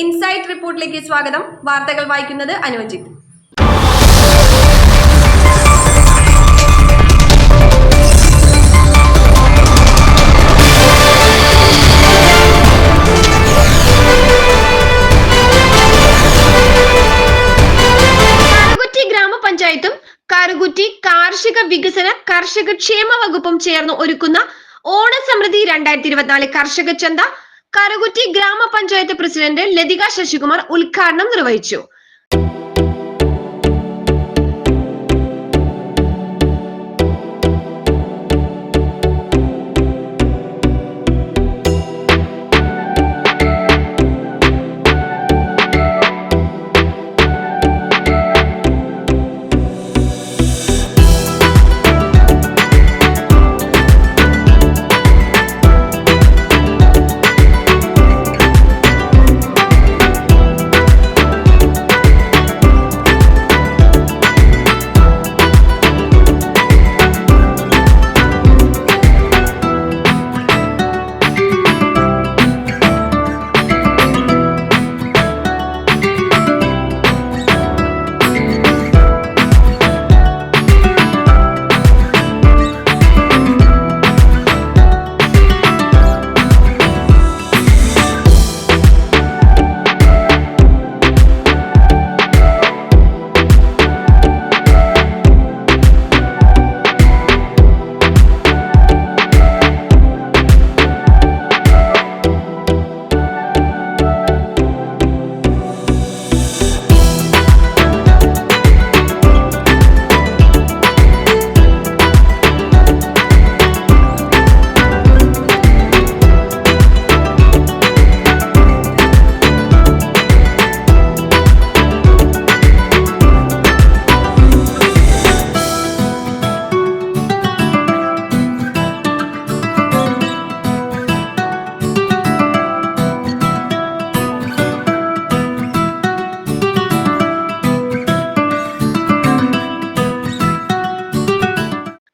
Insight റിപ്പോർട്ടിലേക്ക് സ്വാഗതം. വാർത്തകൾ വായിക്കുന്നത് അനുവജിത്ത്. ഗ്രാമപഞ്ചായത്തും കറുകുറ്റി കാർഷിക വികസന കർഷക ക്ഷേമ വകുപ്പും ചേർന്ന് ഒരുക്കുന്ന ഓണസമൃദ്ധി 2024 കർഷക ചന്ത കറുകുറ്റി ഗ്രാമപഞ്ചായത്ത് പ്രസിഡന്റ് ലതിക ശശികുമാർ ഉദ്ഘാടനം നിർവഹിച്ചു.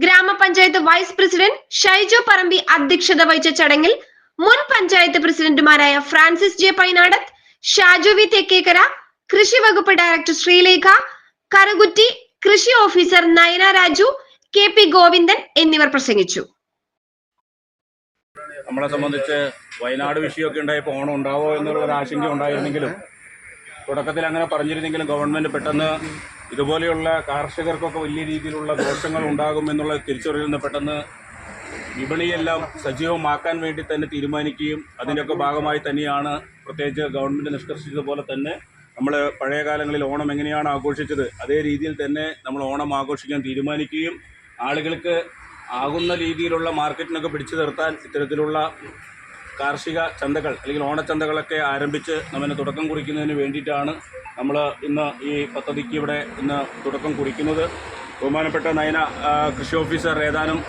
ഗ്രാമപഞ്ചായത്ത് വൈസ് പ്രസിഡന്റ് ഷൈജു പറമ്പി അധ്യക്ഷത വഹിച്ച ചടങ്ങിൽ മുൻ പഞ്ചായത്ത് പ്രസിഡന്റുമാരായ Francis J Painadath, Shaju V Thekkekkara, കൃഷി വകുപ്പ് ഡയറക്ടർ ശ്രീലേഖ, കറുകുറ്റി കൃഷി officer Nayana Raju, K P Govindan എന്നിവർ പ്രസംഗിച്ചു. നമ്മളെ സംബന്ധിച്ച് വയനാട് വിഷയമൊക്കെ ഉണ്ടായപ്പോൾ ഓണം ഉണ്ടാവോ എന്നുള്ളൊരു ആശങ്ക ഉണ്ടായിരുന്നെങ്കിലും തുടക്കത്തിൽ അങ്ങനെ പറഞ്ഞിരുന്നെങ്കിലും ഗവൺമെൻറ് പെട്ടെന്ന് ഇതുപോലെയുള്ള കർഷകർക്കൊക്കെ വലിയ രീതിയിലുള്ള ദോഷങ്ങൾ ഉണ്ടാകും എന്നുള്ള തിരിച്ചറിയുന്ന പെട്ടെന്ന് വിപണിയെല്ലാം സജീവമാക്കാൻ വേണ്ടി തന്നെ തീരുമാനിക്കുകയും അതിൻ്റെയൊക്കെ ഭാഗമായി തന്നെയാണ് പ്രത്യേകിച്ച് ഗവൺമെൻറ് നിഷ്കർഷിച്ചതുപോലെ തന്നെ നമ്മൾ പഴയ കാലങ്ങളിൽ ഓണം എങ്ങനെയാണ് ആഘോഷിച്ചത് അതേ രീതിയിൽ തന്നെ നമ്മൾ ഓണം ആഘോഷിക്കാൻ തീരുമാനിക്കുകയും ആളുകൾക്ക് ആകുന്ന രീതിയിലുള്ള മാർക്കറ്റിനൊക്കെ പിടിച്ചു നിർത്താൻ ഇത്തരത്തിലുള്ള കാർഷിക ചന്തകൾ അല്ലെങ്കിൽ ഓണച്ചന്തകളൊക്കെ ആരംഭിച്ച് നമ്മിന് തുടക്കം കുറിക്കുന്നതിന് വേണ്ടിയിട്ടാണ് നമ്മൾ ഇന്ന് ഈ പദ്ധതിക്ക് ഇവിടെ ഇന്ന് തുടക്കം കുറിക്കുന്നത്. ബഹുമാനപ്പെട്ട നയന കൃഷി ഓഫീസർ ഏതാനും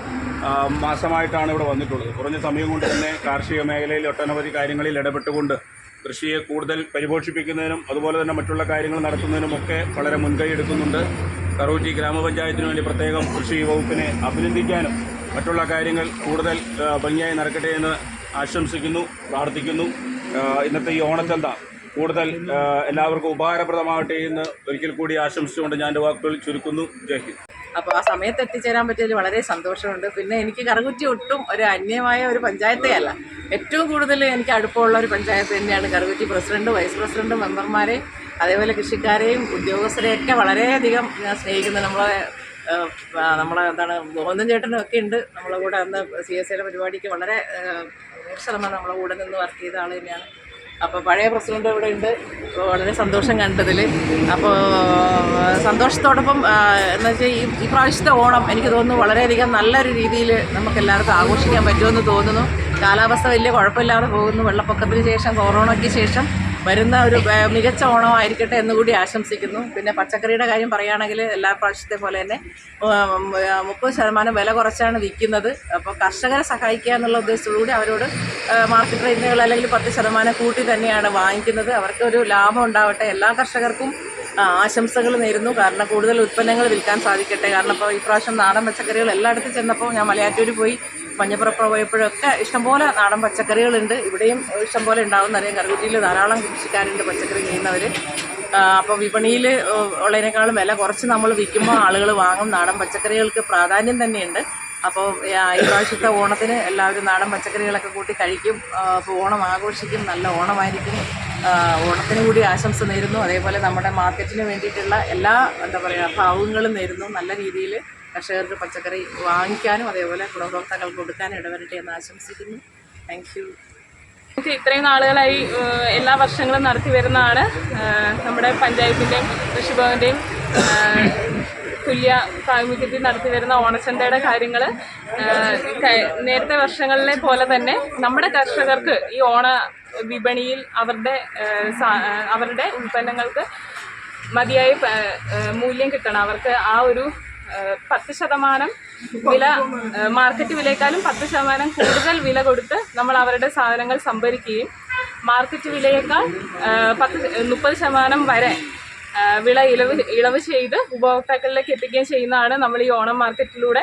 മാസമായിട്ടാണ് ഇവിടെ വന്നിട്ടുള്ളത്. കുറഞ്ഞ സമയം കൊണ്ട് തന്നെ കാർഷിക മേഖലയിൽ ഒട്ടനവധി കാര്യങ്ങളിൽ ഇടപെട്ടുകൊണ്ട് കൃഷിയെ കൂടുതൽ പരിപോഷിപ്പിക്കുന്നതിനും അതുപോലെ തന്നെ മറ്റുള്ള കാര്യങ്ങൾ നടത്തുന്നതിനുമൊക്കെ വളരെ മുൻകൈ എടുക്കുന്നുണ്ട്. കറുകുറ്റി ഗ്രാമപഞ്ചായത്തിന് വേണ്ടി പ്രത്യേകം കൃഷി വകുപ്പിനെ അഭിനന്ദിക്കാനും മറ്റുള്ള കാര്യങ്ങൾ കൂടുതൽ ഭംഗിയായി നടക്കട്ടെ എന്ന് ആശംസിക്കുന്നു, പ്രാർത്ഥിക്കുന്നു. ഇന്നത്തെ ഈ ഓണച്ചന്ത കൂടുതൽ എല്ലാവർക്കും ഉപകാരപ്രദമാകട്ടെ എന്ന് ഒരിക്കൽ കൂടി ആശംസിച്ചുകൊണ്ട് ഞാൻ എൻ്റെ വാക്കുകൾ ചുരുക്കുന്നു. ജയ് ഹിന്ദ്. അപ്പോൾ ആ സമയത്ത് എത്തിച്ചേരാൻ പറ്റിയതിൽ വളരെ സന്തോഷമുണ്ട്. പിന്നെ എനിക്ക് കറുകുറ്റി ഒട്ടും ഒരു അന്യമായ ഒരു പഞ്ചായത്തേ അല്ല, ഏറ്റവും കൂടുതൽ എനിക്ക് അടുപ്പമുള്ള ഒരു പഞ്ചായത്ത് തന്നെയാണ് കറുകുറ്റി. പ്രസിഡന്റ്, വൈസ് പ്രസിഡന്റ്, മെമ്പർമാരെ, അതേപോലെ കൃഷിക്കാരെയും ഉദ്യോഗസ്ഥരെയൊക്കെ വളരെയധികം ഞാൻ സ്നേഹിക്കുന്നു. നമ്മളെ എന്താണ് ഗോവിന്ദൻ ചേട്ടനും ഒക്കെ ഉണ്ട് നമ്മളെ കൂടെ. അന്ന് CSIയുടെ പരിപാടിക്ക് വളരെ 100% നമ്മളെ കൂടെ നിന്ന് വർക്ക് ചെയ്ത ആൾ തന്നെയാണ്. അപ്പോൾ പഴയ പ്രസിഡന്റ് ഇവിടെ ഉണ്ട്. വളരെ സന്തോഷം കണ്ടതിൽ. അപ്പോൾ സന്തോഷത്തോടൊപ്പം എന്ന് വെച്ചാൽ ഈ പ്രാവശ്യത്തെ ഓണം എനിക്ക് തോന്നുന്നു വളരെയധികം നല്ലൊരു രീതിയിൽ നമുക്കെല്ലാവർക്കും ആഘോഷിക്കാൻ പറ്റുമെന്ന് തോന്നുന്നു. കാലാവസ്ഥ വലിയ കുഴപ്പമില്ലാതെ പോകുന്നു. വെള്ളപ്പൊക്കത്തിന് ശേഷം, കൊറോണയ്ക്ക് ശേഷം വരുന്ന ഒരു മികച്ച ഓണമായിരിക്കട്ടെ എന്നുകൂടി ആശംസിക്കുന്നു. പിന്നെ പച്ചക്കറിയുടെ കാര്യം പറയുകയാണെങ്കിൽ എല്ലാ പ്രാവശ്യത്തെ പോലെ തന്നെ 30% വില കുറച്ചാണ് വിൽക്കുന്നത്. അപ്പോൾ കർഷകരെ സഹായിക്കുക എന്നുള്ള ഉദ്ദേശത്തോടുകൂടി അവരോട് മാർക്കറ്റ് റേറ്റുകൾ അല്ലെങ്കിൽ 10% കൂട്ടി തന്നെയാണ് വാങ്ങിക്കുന്നത്. അവർക്കൊരു ലാഭം ഉണ്ടാവട്ടെ, എല്ലാ കർഷകർക്കും ആശംസകൾ നേരുന്നു. കാരണം കൂടുതൽ ഉൽപ്പന്നങ്ങൾ വിൽക്കാൻ സാധിക്കട്ടെ. കാരണം ഇപ്പോൾ ഇപ്രാവശ്യം നാടൻ പച്ചക്കറികൾ എല്ലായിടത്തും ചെന്നപ്പോൾ ഞാൻ മലയാറ്റൂർ പോയി മഞ്ഞപ്പുറപ്പുറ പോയപ്പോഴൊക്കെ ഇഷ്ടംപോലെ നാടൻ പച്ചക്കറികളുണ്ട്. ഇവിടെയും ഇഷ്ടംപോലെ ഉണ്ടാകുമെന്നറിയാം. കറുകുറ്റിയിൽ ധാരാളം കൃഷിക്കാരുണ്ട് പച്ചക്കറി ചെയ്യുന്നവർ. അപ്പോൾ വിപണിയിൽ ഉള്ളതിനേക്കാളും വില കുറച്ച് നമ്മൾ വിൽക്കുമ്പോൾ ആളുകൾ വാങ്ങും. നാടൻ പച്ചക്കറികൾക്ക് പ്രാധാന്യം തന്നെയുണ്ട്. അപ്പോൾ ഈ പ്രാവശ്യത്തെ ഓണത്തിന് എല്ലാവരും നാടൻ പച്ചക്കറികളൊക്കെ കൂട്ടി കഴിക്കും. അപ്പോൾ ഓണം ആഘോഷിക്കും. നല്ല ഓണമായിരിക്കും. ഓണത്തിന് കൂടി ആശംസ നേരുന്നു. അതേപോലെ നമ്മുടെ മാർക്കറ്റിന് വേണ്ടിയിട്ടുള്ള എല്ലാ ഭാവുകങ്ങളും നേരുന്നു. നല്ല രീതിയിൽ കർഷകർക്ക് പച്ചക്കറി വാങ്ങിക്കാനും അതേപോലെ ഗുണഭോക്താക്കൾക്ക് കൊടുക്കാനും ഇടവരട്ടെ എന്ന് ആശംസിക്കുന്നു. Thank you. ഇത്രയും നാളുകളായി എല്ലാ വർഷങ്ങളും നടത്തി വരുന്നതാണ് നമ്മുടെ പഞ്ചായത്തിൻ്റെയും കൃഷിഭവൻ്റെയും തുല്യ പ്രാമുഖ്യത്തിൽ നടത്തി വരുന്ന ഓണച്ചന്തയുടെ കാര്യങ്ങൾ. നേരത്തെ വർഷങ്ങളിലെ പോലെ തന്നെ നമ്മുടെ കർഷകർക്ക് ഈ ഓണ വിപണിയിൽ അവരുടെ ഉൽപ്പന്നങ്ങൾക്ക് മതിയായ മൂല്യം കിട്ടണം. അവർക്ക് ആ ഒരു 10% വില, മാർക്കറ്റ് വിലയേക്കാളും 10% കൂടുതൽ വില കൊടുത്ത് നമ്മൾ അവരുടെ സാധനങ്ങൾ സംഭരിക്കുകയും മാർക്കറ്റ് വിലയേക്കാൾ 30% വരെ വില ഇളവ് ചെയ്ത് ഉപഭോക്താക്കളിലേക്ക് എത്തിക്കുകയും ചെയ്യുന്നതാണ് നമ്മൾ ഈ ഓണം മാർക്കറ്റിലൂടെ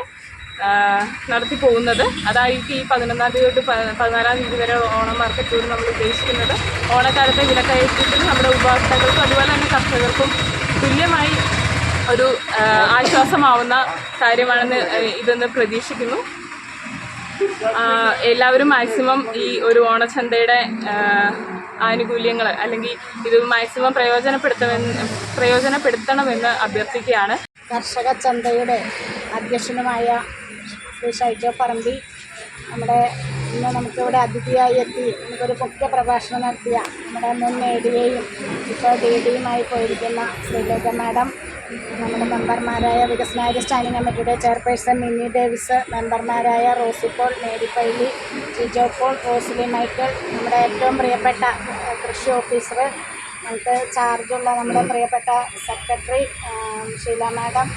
നടത്തി പോകുന്നത്. അതായിരിക്കും ഈ 11-ാം തീയതി തൊട്ട് 14-ാം തീയതി വരെ ഓണം മാർക്കറ്റിലൂടെ നമ്മൾ ഉദ്ദേശിക്കുന്നത്. ഓണക്കാലത്തെ വിലക്കയറ്റത്തിന് നമ്മുടെ ഉപഭോക്താക്കൾക്കും അതുപോലെ തന്നെ കർഷകർക്കും തുല്യമായി ഒരു ആശ്വാസമാവുന്ന കാര്യമാണെന്ന് ഇതെന്ന് പ്രതീക്ഷിക്കുന്നു. എല്ലാവരും മാക്സിമം ഈ ഒരു ഓണച്ചന്തയുടെ ആനുകൂല്യങ്ങൾ അല്ലെങ്കിൽ ഇത് മാക്സിമം പ്രയോജനപ്പെടുത്തണമെന്ന് അഭ്യർത്ഥിക്കുകയാണ്. കർഷക ചന്തയുടെ അധ്യക്ഷനുമായ ശ്രീ ഷൈജോ പറമ്പി ഇന്ന് നമുക്കിവിടെ അതിഥിയായി എത്തി നമുക്കൊരു മുഖ്യ പ്രഭാഷണം നടത്തിയ നമ്മുടെ മുൻ ADAയും ഇപ്പോൾ DDയുമായി പോയിരിക്കുന്ന ശ്രീലേഖ മാഡം, നമ്മുടെ മെമ്പർമാരായ വികസനാര്യ സ്റ്റാൻഡിംഗ് കമ്മിറ്റിയുടെ ചെയർപേഴ്സൺ മിനി ഡേവിസ്, മെമ്പർമാരായ Rosy Paul, Mary Paily, Jijo Paul, Rosly Michael, നമ്മുടെ ഏറ്റവും പ്രിയപ്പെട്ട കൃഷി ഓഫീസർ, നമുക്ക് ചാർജുള്ള നമ്മുടെ പ്രിയപ്പെട്ട സെക്രട്ടറി ഷീല മാഡം,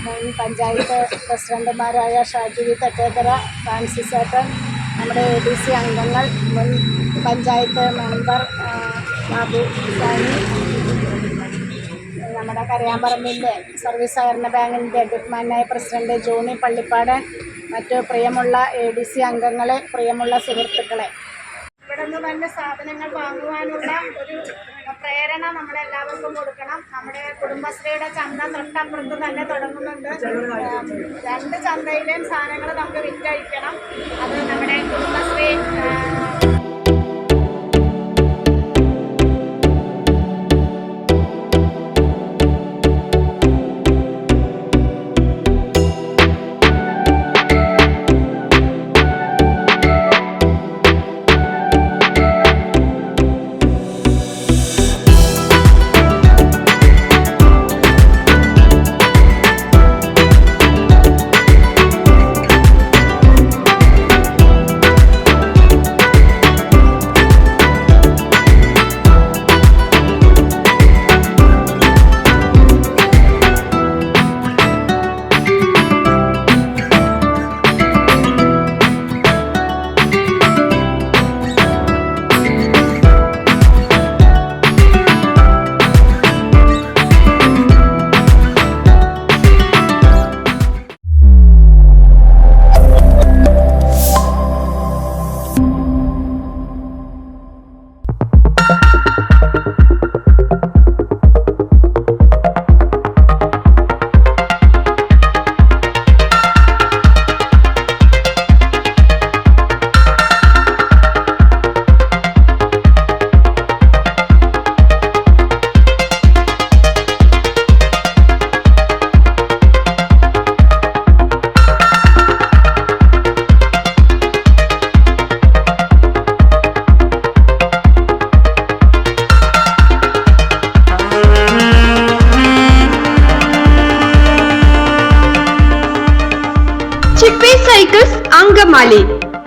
മുൻ പഞ്ചായത്ത് പ്രസിഡന്റുമാരായ ഷാജുവി തെക്കേക്കര, ഫ്രാൻസിസ് ഏട്ടൻ, നമ്മുടെ ADC അംഗങ്ങൾ, മുൻ പഞ്ചായത്ത് മെമ്പർ ബാബു സാനി, നമ്മുടെ കരയാമ്പറമ്പിൻ്റെ സർവീസ് സഹകരണ ബാങ്കിൻ്റെ ബഹുമാനായ പ്രസിഡന്റ് ജോണി പള്ളിപ്പാടൻ, മറ്റ് പ്രിയമുള്ള ADC അംഗങ്ങളെ, പ്രിയമുള്ള സുഹൃത്തുക്കളെ, ഇവിടെ നിന്ന് തന്നെ സാധനങ്ങൾ വാങ്ങുവാനുള്ള ഒരു പ്രേരണ നമ്മളെല്ലാവർക്കും കൊടുക്കണം. നമ്മുടെ കുടുംബശ്രീയുടെ ചന്ത തൊട്ടപ്പുറത്ത് തന്നെ തുടങ്ങുന്നുണ്ട്. 2 ചന്തയിലെയും സാധനങ്ങൾ നമുക്ക് വിറ്റഴിക്കണം. അത് നമ്മുടെ കുടുംബശ്രീ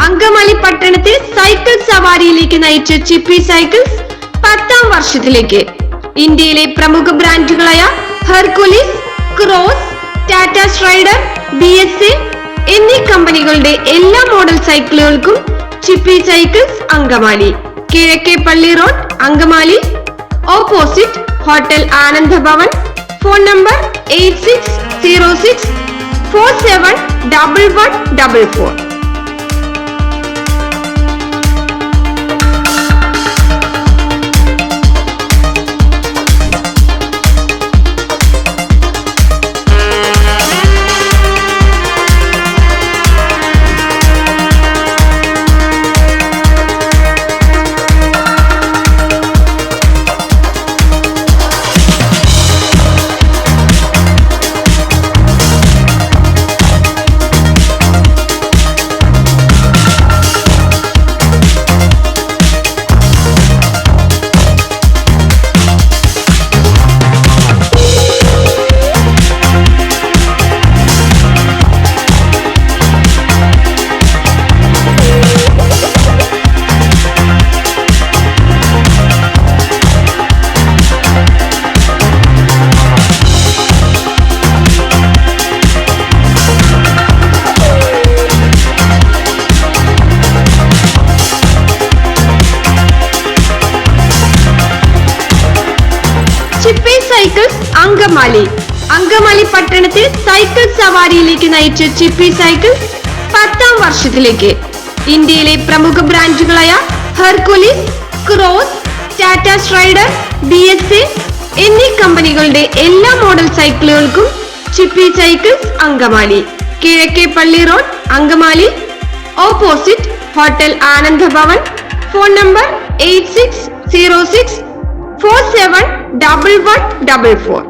അങ്കമാലി പട്ടണത്തെ സൈക്കിൾ സവാരിയിലേക്ക് നയിച്ച ചിപ്പി സൈക്കിൾസ് 10ാം വർഷത്തിലേക്ക്. ഇന്ത്യയിലെ പ്രമുഖ ബ്രാൻഡുകളായ Hercules, Cross, Tata Strider, BSA എന്നീ കമ്പനികളുടെ എല്ലാ മോഡൽ സൈക്കിളുകൾക്കും Chippy cycles Angamaly, Kizhakke Palli road, Angamaly, opposite Hotel Anand Bhavan. Phone number 8606471144. Chippy cycles Angamaly പട്ടണത്തിൽ സൈക്കിൾ സവാരിയിലേക്ക് നയിച്ച ചിപ്പി സൈക്കിൾസ് 10ാം വർഷത്തിലേക്ക്. ഇന്ത്യയിലെ പ്രമുഖ ബ്രാൻഡുകളായ Hercules, Cross, Tata Strider, BSA എന്നീ കമ്പനികളുടെ എല്ലാ മോഡൽ സൈക്കിളുകൾക്കും Chippy cycles Angamaly, Kizhakke Palli road, Angamaly, opposite hotel Ananda Bhavan. Phone number 8606471144.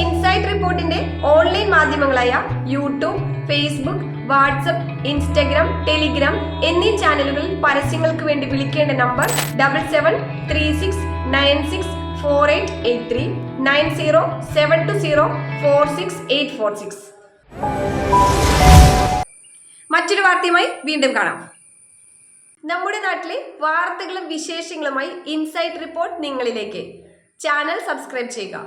Insight റിപ്പോർട്ടിന്റെ ഓൺലൈൻ മാധ്യമങ്ങളായ YouTube, Facebook, WhatsApp, Instagram, Telegram എന്നീ ചാനലുകളിൽ പരസ്യങ്ങൾക്ക് വേണ്ടി വിളിക്കേണ്ട നമ്പർ 7736964883 9072046846. മറ്റൊരു വാർത്തയുമായി വീണ്ടും കാണാം. നമ്മുടെ നാട്ടിലെ വാർത്തകളും വിശേഷങ്ങളുമായി ഇൻസൈറ്റ് റിപ്പോർട്ട് നിങ്ങളിലേക്ക്. ചാനൽ സബ്സ്ക്രൈബ് ചെയ്യുക.